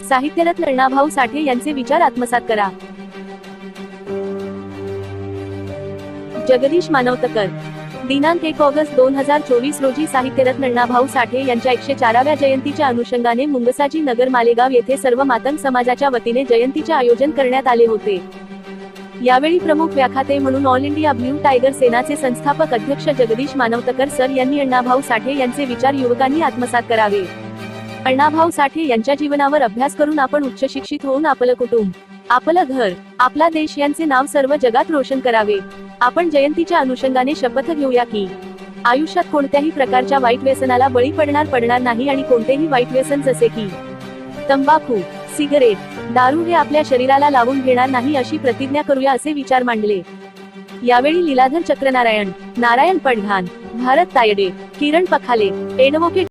साहित्यरत्न अण्णाभाऊ साठे यांचे विचार आत्मसात करा. जगदीश मानवतकर. दिनांक 1 ऑगस्ट 2024 रोजी साहित्यरत्न अण्णाभाऊ साठे यांच्या 104व्या जयंतीच्या अनुषंगाने मुंगसाजी नगर मालेगाव येथे सर्व मातंग समाजाच्या वतीने जयंतीचे आयोजन करण्यात आले होते. यावेळी प्रमुख व्याख्याते म्हणून ऑल इंडिया ब्ल्यू टायगर सेनाचे संस्थापक अध्यक्ष जगदीश मानवतकर सर यांनी अण्णाभाऊ साठे यांचे विचार युवकांनी आत्मसात करावे. अण्णाभाऊ साठे यांच्या जीवनावर अभ्यास करून आपण उच्च शिक्षित होऊन आपलं कुटुंब, आपलं घर, आपला देश यांचे नाव सर्व जगात रोशन करावे. आपण जयंतीच्या अनुषंगाने शपथ घेऊया की आयुष्यात कोणत्याही प्रकारच्या वाईट व्यसनाला बळी पडणार नाही आणि कोणतेही वाईट व्यसन जसे की तंबाखू, सिगरेट, दारू हे आपल्या शरीराला लावून घेणार नाही अशी प्रतिज्ञा करूया असे विचार मांडले. यावेळी लीलाधर चक्रनारायण, नारायण पडघान, भारत तायडे, किरण पखाले, एडव्होकेट